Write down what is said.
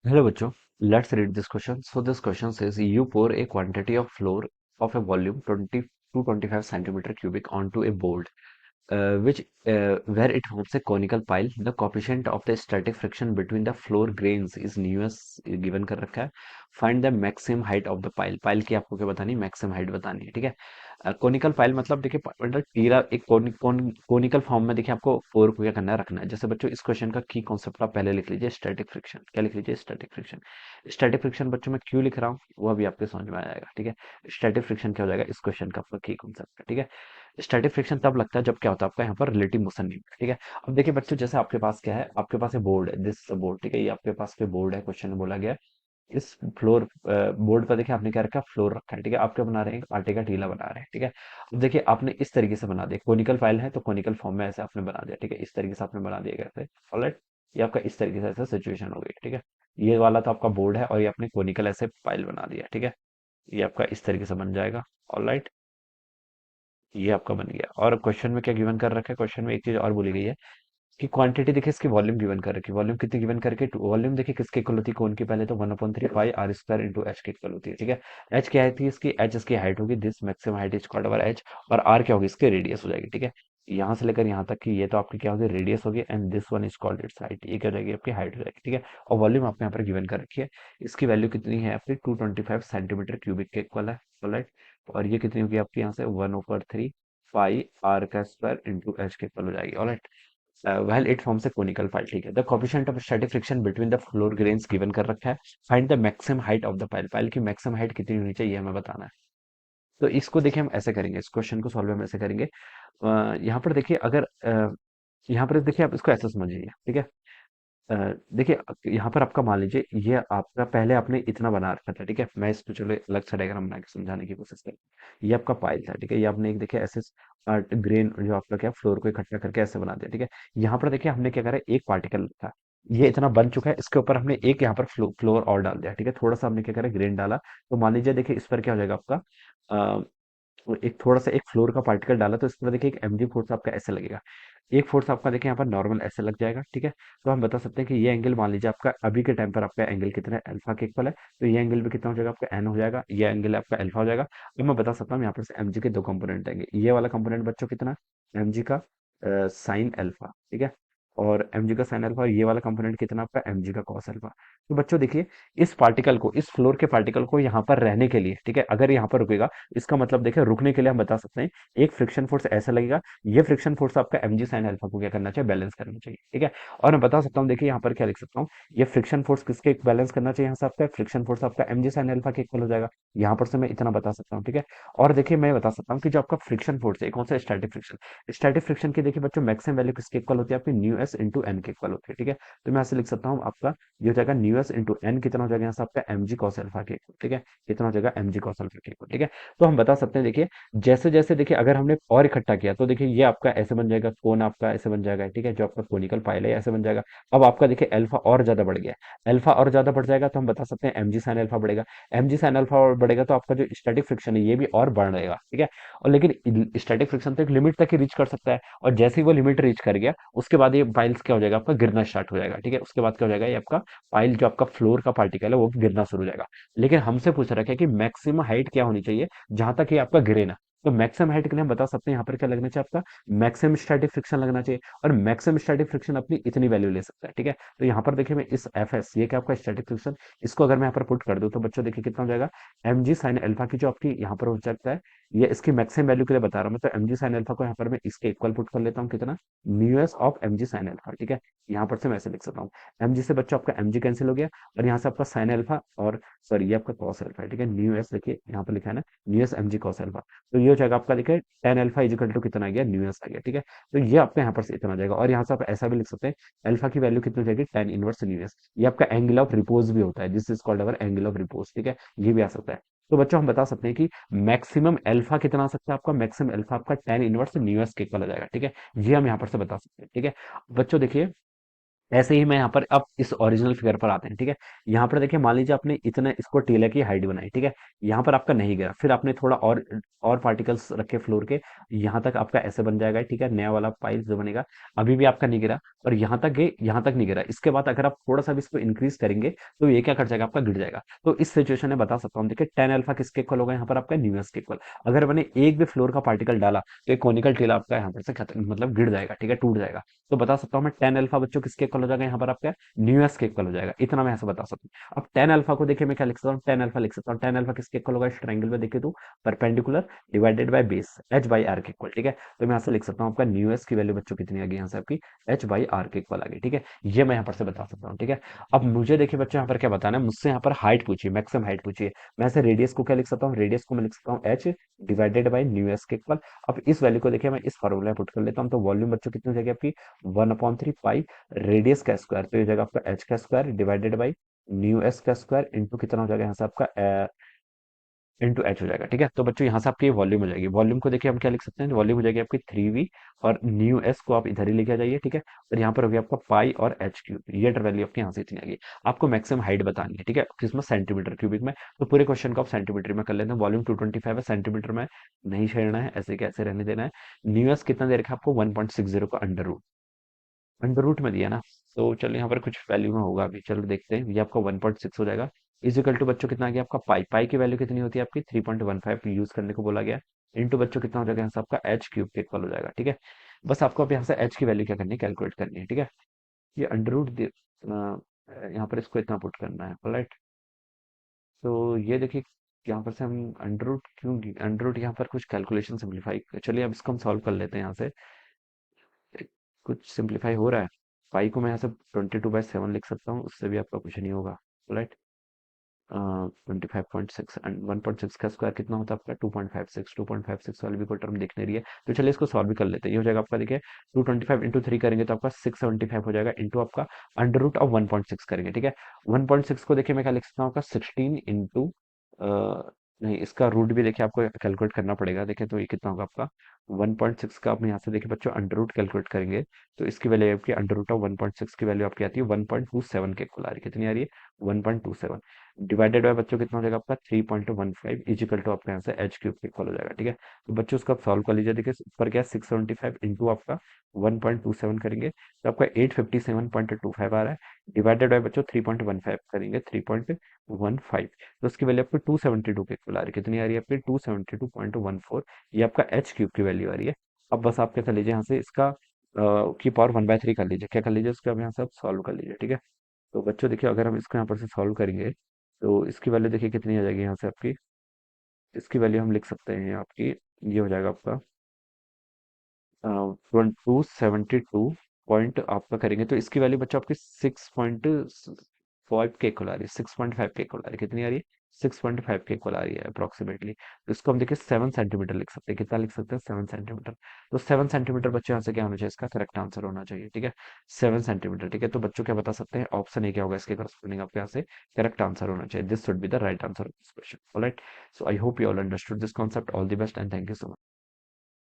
Hello bachcho, let's read this question. So this question says you pour a quantity of flour of a volume 20 to 25 centimeter cubic onto a board which where it forms a conical pile. The coefficient of the static friction between the floor grains is nu as given कर रखा है. Find the maximum height of the pile. Pile की आपको क्या बतानी है? Maximum height बतानी है. ठीक है. कोनिकल पाइल मतलब देखिए मतलब टीरा एक कोनिकल फॉर्म में देखिए आपको फोर को क्या करना है रखना है. जैसे बच्चों इस क्वेश्चन का की कॉन्सेप्ट आप पहले लिख लीजिए स्टैटिक फ्रिक्शन. क्या लिख लीजिए? Static friction. स्टैटिक फ्रिक्शन बच्चों मैं क्यों लिख रहा हूँ वो अभी आपके समझ में आ जाएगा. ठीक है. स्टैटिक फ्रिक्शन क्या हो जाएगा इस क्वेश्चन का आपका की कॉन्सेप्ट है. ठीक है. स्टैटिक फ्रिक्शन तब लगता है जब क्या होता है आपका यहाँ पर रिलेटिव मोशन नहीं होता. ठीक है. अब देखिए बच्चों जैसे आपके पास क्या है आपके पास बोर्ड है दिस बोर्ड. ठीक है. ये आपके पास पे बोर्ड है क्वेश्चन में बोला गया है. इस फ्लोर बोर्ड पर देखिए आपने क्या रखा है फ्लोर रखा है. ठीक है. आप क्या बना रहे हैं? एक आटे का टीला बना रहे हैं. ठीक है. अब देखिए आपने इस तरीके से बना दिया कोनिकल फाइल है तो कोनिकल फॉर्म में ऐसे आपने बना दिया. ठीक है. इस तरीके से आपने बना दिया कैसे? ऑलराइट. ये आपका इस तरीके से ऐसा सिचुएशन हो गई. ठीक है. ये वाला तो आपका बोर्ड है और ये आपने कोनिकल ऐसे फाइल बना दिया. ठीक है. ये आपका इस तरीके से बन जाएगा. ऑलराइट. ये आपका बन गया. और क्वेश्चन में क्या गिवन कर रखा है? क्वेश्चन में एक चीज और बोली गई है कि क्वांटिटी देखिए इसकी वॉल्यूम गिवन कर रखी है. वॉल्यूम कितनी गिवन करके? वॉल्यूम देखिए किसके इक्वल होती है? कौन की? पहले तो 1/3 पाई r² इंटू एच के इक्वल होती है. ठीक है. एच क्या है थी इसकी? एच इसकी हाइट होगी. This maximum height is called our H. और आर क्या होगी? इसकी रेडियस हो जाएगी. ठीक है. यहाँ से लेकर यहाँ तक की ये तो आपकी क्या होगी? रेडियस होगी. And this one is called its height. ये क्या हो जाएगी? आपकी हाइट हो जाएगी. ठीक है. और वॉल्यूम आपने यहाँ पर गिवन कर रखी है. इसकी वैल्यू कितनी है आपकी? 225 सेंटीमीटर क्यूबिक के इक्वल है. राइट. और ये कितनी होगी आपकी यहाँ से? 1/3 पाई r² इंटू एच के इक्वल हो जाएगी. Alright. while it forms a conical file. ठीक है. The coefficient of static friction between the floor grains given कर रखा है. Find the maximum height of the pile. Pile की maximum height कितनी होनी चाहिए हमें बताना है. तो इसको देखिए हम ऐसे करेंगे. इस क्वेश्चन को सॉल्व हम ऐसे करेंगे. यहाँ पर देखिए अगर यहाँ पर देखिए आप इसको ऐसे समझिए. ठीक है. देखिए यहाँ पर आपका मान लीजिए ये आपका पहले आपने इतना बना रखा था. ठीक है. मैं इसको चलो अलग सा डायग्राम बना के समझाने की कोशिश करूँ. ये आपका पाइल था. ठीक है. ये आपने एक देखिए ऐसे ग्रेन जो आपका क्या फ्लोर को इकट्ठा करके ऐसे बना दिया. ठीक है. यहाँ पर देखिए हमने क्या करा एक पार्टिकल था. ये इतना बन चुका है. इसके ऊपर हमने एक यहाँ पर फ्लोर और डाल दिया. ठीक है. थोड़ा सा हमने क्या करा ग्रेन डाला. तो मान लीजिए देखिए इस पर क्या हो जाएगा आपका वो एक थोड़ा सा एक फ्लोर का पार्टिकल डाला तो इस पर देखिए एक mg फोर्स आपका ऐसे लगेगा. एक फोर्स आपका देखिए यहाँ पर नॉर्मल ऐसे लग जाएगा. ठीक है. तो हम बता सकते हैं कि ये एंगल मान लीजिए आपका अभी के टाइम पर आपका एंगल कितना है? अल्फा के इक्वल है. तो ये एंगल भी कितना हो जाएगा आपका? एन हो जाएगा. ये एंगल आपका अल्फा हो जाएगा. अब मैं बता सकता हूँ यहाँ पर से mg के दो कंपोनेंट आएंगे. ये वाला कंपोनेंट बच्चों कितना? mg का साइन अल्फा. ठीक है. और mg का साइन अल्फा. और ये वाला कंपोनेंट कितना आपका? mg का कॉस अल्फा. तो बच्चों देखिए इस पार्टिकल को इस फ्लोर के पार्टिकल को यहाँ पर रहने के लिए. ठीक है. अगर यहाँ पर रुकेगा इसका मतलब देखिए रुकने के लिए हम बता सकते हैं एक फ्रिक्शन फोर्स ऐसा लगेगा. ये फ्रिक्शन फोर्स आपका mg साइन अल्फा को क्या करना चाहिए? बैलेंस करना चाहिए. ठीक है. और मैं बता सकता हूँ देखिए यहाँ पर क्या लिख सकता हूँ. ये फ्रिक्शन फोर्स किसके बैलेंस करना चाहिए? यहाँ से आपका फ्रिक्शन फोर्स आपका mg साइन अल्फा के इक्वल हो जाएगा. यहाँ पर से मैं इतना बता सकता हूँ. ठीक है. और देखिए मैं बता सकता हूँ कि जो आपका फ्रिक्शन फोर्स है कौन सा? Static friction. स्टैटिक फ्रिक्शन की देखिए बच्चों मैक्सिमम वैल्यू किसके इक्वल होती है? आपकी न्यू एस इंटू एन के इक्वल होती है. ठीक है. तो मैं ऐसे लिख सकता हूँ आपका ये हो जाएगा न्यू एस इंटू एन. कितना हो जाएगा यहाँ से आपका mg cos अल्फा के इक्वल. ठीक है. कितना हो जाएगा? mg cos अल्फा के इक्वल. ठीक है. तो हम बता सकते हैं देखिए जैसे जैसे देखिए अगर हमने और इकट्ठा किया तो देखिए ये आपका ऐसे बन जाएगा. कोन आपका ऐसे बन जाएगा. ठीक है. जो आपका कोनिकल पाइल है ऐसे बन जाएगा. अब आपका देखिए अल्फा और ज्यादा बढ़ गया. अल्फा और ज्यादा बढ़ जाएगा तो हम बता सकते हैं mg साइन अल्फा बढ़ेगा. mg साइन अल्फा और बढ़ेगा तो आपका जो स्टैटिक फ्रिक्शन है ये भी और बढ़ेगा. ठीक है. और लेकिन स्टैटिक फ्रिक्शन तो एक लिमिट तक ही रीच कर सकता है. और जैसे ही वो लिमिट रीच कर गया उसके बाद ये पाइल्स क्या हो जाएगा? आपका गिरना स्टार्ट हो जाएगा. ठीक है. उसके बाद क्या हो जाएगा? ये आपका पाइल जो आपका फ्लोर का पार्टिकल है वो गिरना शुरू हो जाएगा. लेकिन हमसे पूछ रखा है कि मैक्सिमम हाइट क्या होनी चाहिए जहां तक ये आपका गिरे ना. तो मैक्सिमम हाइट के लिए हम बता सकते हैं यहाँ पर क्या लगना चाहिए आपका? मैक्सिमम स्टैटिक फ्रिक्शन लगना चाहिए. और मैक्सिमम स्टैटिक फ्रिक्शन अपनी इतनी वैल्यू ले सकता है. ठीक है. तो यहाँ पर देखिए मैं इस एफ एस ये क्या आपका स्टैटिक फ्रिक्शन इसको अगर मैं यहाँ पर पुट कर दूं तो बच्चों देखिए कितना हो जाएगा? mg साइन अल्फा की जो आपकी यहाँ पर हो सकता है ये इसकी मैक्सिमम वैल्यू के लिए बता रहा हूँ मैं. तो mg साइन अल्फा को यहाँ पर मैं इसके इक्वल पुट कर लेता हूँ. कितना? Mu S of mg sine alpha. ठीक है. यहाँ पर से मैं ऐसे लिख सकता हूँ. mg से बच्चों आपका mg कैंसिल हो गया. और यहाँ से आपका साइन अल्फा और सॉरी ये आपका कॉस अल्फा है. ठीक है. न्यू एस देखिए यहाँ पर लिखा है ना new S mg cos alpha. तो ये हो जाएगा आपका देखिए टेन अल्फा इजिकल टू कितना आ गया? न्यू एस आ गया. ठीक है. तो ये आपका यहाँ पर से इतना आ जाएगा. और यहाँ से आप ऐसा भी लिख सकते हैं अल्फा की वैल्यू कितनी हो जाएगी? Tan inverse new S. ये आपका एंगल ऑफ रिपोज भी होता है. This is called our angle of repose. ठीक है. ये भी आ सकता है. तो बच्चों हम बता सकते हैं कि मैक्सिमम अल्फा कितना आ सकता है आपका? मैक्सिमम अल्फा आपका टेन इनवर्स न्यू एस के इक्वल आ जाएगा. ठीक है. ये हम यहाँ पर से बता सकते हैं. ठीक है. बच्चों देखिए ऐसे ही मैं यहाँ पर अब इस ओरिजिनल फिगर पर आते हैं. ठीक है. यहाँ पर देखिए मान लीजिए आपने इतने इसको टीले की हाइट बनाई. ठीक है. यहाँ पर आपका नहीं गिरा. फिर आपने थोड़ा और पार्टिकल्स रखे फ्लोर के. यहाँ तक आपका ऐसे बन जाएगा. ठीक है. नया वाला पाइल जो बनेगा अभी भी आपका नहीं गिरा. और यहाँ तक नहीं गिरा। इसके बाद अगर आप थोड़ा सा भी इसको इंक्रीज करेंगे तो ये क्या कर जाएगा, आपका गिर जाएगा। तो इस सिचुएशन में बता सकता हूँ, देखिए टेन अल्फा किसके इक्वल होगा यहाँ पर, आपका न्यूएस के इक्वल। अगर मैंने एक भी फ्लोर का पार्टिकल डाला तो एक कोनिकल टेल आपका यहाँ पर से खत्म, मतलब गिर जाएगा, ठीक है, टूट जाएगा। तो बता सकता हूँ मैं टेन अल्फा बच्चों किसके इक्वल हो जाएगा यहाँ पर, आपका न्यूएस के इक्वल हो जाएगा। इतना मैं ऐसे बता सकता हूँ। अब टेन अल्फा को देखिए मैं क्या लिख सकता हूँ, टेन अल्फा लिख सकता हूँ। टेन अल्फा किसके इक्वल होगा इस ट्रायंगल में, देखिए तो perpendicular divided by base H by R के इक्वल, ठीक है। तो मैं यहाँ से लिख सकता हूँ आपका न्यूएस की वैल्यू बच्चों कितनी आ गई यहाँ से आपकी, एच बाई आर के इक्वल आ गई, ठीक है। ये मैं यहाँ पर से बता सकता हूँ, ठीक है। अब मुझे देखिए बच्चों यहाँ पर क्या बताना है, मुझसे यहाँ पर हाइट पूछिए, मैक्सिमम हाइट पूछिए। मैं ऐसे रेडियस को क्या लिख सकता हूँ, रेडियस को मैं लिख सकता हूँ H divided by new S के इक्वल। अब इस वैल्यू को देखिए मैं इस फॉर्मूला में पुट कर लेता हूँ, तो वॉल्यूम बच्चों कितनी हो जाएगी आपकी, 1/3 पाई रेडियस का स्क्वायर, तो ये हो जाएगा आपका एच का square divided by new S का स्क्वायर इंटू कितना हो जाएगा यहाँ से आपका इंटू एच हो जाएगा, ठीक है। तो बच्चों यहाँ से आपकी वॉल्यूम हो जाएगी। वॉल्यूम को देखिए हम क्या लिख सकते हैं, वॉल्यूम हो जाएगी आपकी 3v, और न्यू एस को आप इधर ही लेके आ जाइए, ठीक है। और यहाँ पर होगी आपका पाई और एच क्यूब, ये वैल्यू आपकी यहाँ से इतनी आ गई। आपको मैक्सिमम हाइट बतानी है, ठीक है, किसमें, सेंटीमीटर क्यूबिक में। तो पूरे क्वेश्चन को आप सेंटीमीटर में कर लेते हैं। वॉल्यूम 225 है, सेंटीमीटर में नहीं छेड़ना है, ऐसे कैसे रहने देना है। न्यू एस कितना दे रखा है आपको, 1.60 का अंडर रूट में दिया ना। तो चलो यहाँ पर कुछ वैल्यू में होगा अभी, चलो देखते हैं। ये आपका 1.6 हो जाएगा। इजिकल टू बच्चों कितना आ गया आपका, पाई। पाई की वैल्यू कितनी होती है आपकी, 3.15 यूज करने को बोला गया। इंटू बच्चों कितना हो जाएगा यहाँ से आपका एच क्यूब के इक्वल हो जाएगा, ठीक है। बस आपको अब यहाँ से एच की वैल्यू क्या करनी है, कैलकुलेट करनी है, ठीक है। ये अंडर रूट यहाँ पर इसको इतना पुट करना है, राइट। तो ये देखिए यहाँ पर से हम अंडर रूट क्यों, अंडर रूट यहाँ पर कुछ कैलकुलेशन सिंप्लीफाई, चलिए अब इसको हम सॉल्व कर लेते हैं यहाँ से। कुछ सिंप्लीफाई हो रहा है। पाई को मैं यहाँ से 22/7 लिख सकता हूँ, उससे भी आपका कुछ नहीं होगा, राइट। 25.6 एंड 1.6 का स्क्वायर कितना होता है आपका, 2.56। 2.56 वाली भी कोई टर्म दिख नहीं रही है, तो चलिए इसको सॉल्व भी कर लेते हैं। ये हो जाएगा आपका, देखिए 225 इंटू 3 करेंगे तो आपका 675 हो जाएगा, इंटू आपका अंडर रूट ऑफ 1.6 करेंगे, ठीक है। 1.6 को देखिए मैं क्या लिख सकता हूँ आपका 16 इंटू, नहीं इसका रूट भी देखिए आपको कैलकुलेट करना पड़ेगा। देखिए तो ये कितना होगा आपका 1.6 का, आप यहाँ से देखिए बच्चों अंडर रूट कैलकुलेट करेंगे तो इसकी वैल्यू आपकी अंडर रूट ऑफ 1.6 की वैल्यू आपकी आती है 1.27 के इक्वल आ रही है। कितनी आ रही है, 1.27 डिवाइडेड बाय बच्चों कितना हो जाएगा आपका 3.15 इजिकल टू आपका यहाँ से एच क्यूब के इक्वल हो जाएगा, ठीक है। तो बच्चों उसको आप सॉल्व कर लीजिए। देखिए ऊपर क्या है 675 इंटू आपका 1.27 करेंगे तो आपका 857.25 आ रहा है, डिवाइडेड बाय बच्चों 3.15 करेंगे 3.15, तो उसकी वैल्यू आपको 272 के इक्वल आ रही है। कितनी आ रही है आपकी 272.14, ये आपका एच क्यूब की वैल्यू आ रही है। अब बस आप क्या कर लीजिए यहाँ से इसका की पावर 1/3 कर लीजिए, क्या कर लीजिए उसको अब यहाँ से आप सॉल्व कर लीजिए, ठीक है। तो बच्चों देखिए अगर हम इसको यहाँ पर से सॉल्व करेंगे तो इसकी वैल्यू देखिए कितनी आ जाएगी यहाँ से आपकी, इसकी वैल्यू हम लिख सकते हैं आपकी, ये हो जाएगा आपका 272 पॉइंट आपका करेंगे तो इसकी वैल्यू बच्चों आपकी 6.5 के इक्वल आ रही है, 6.5 के इक्वल आ रही है। कितनी आ रही है, 6.5 के इक्वल आ रही है अप्रोक्सीमेटली। तो इसको हम देखिए 7 सेंटीमीटर लिख सकते हैं। कितना लिख सकते हैं, 7 सेंटीमीटर। तो 7 सेंटीमीटर बच्चों यहाँ से क्या होना चाहिए, इसका करेक्ट आंसर होना चाहिए, ठीक है। 7 सेंटीमीटर, ठीक है। तो बच्चों क्या बता सकते हैं, ऑप्शन ए क्या होगा इसके करस्पॉन्डिंग आपके यहाँ से करेक्ट आंसर होना चाहिए। This should be the right answer of this question, alright. So I hope you all understood this concept. All the best and thank you so much.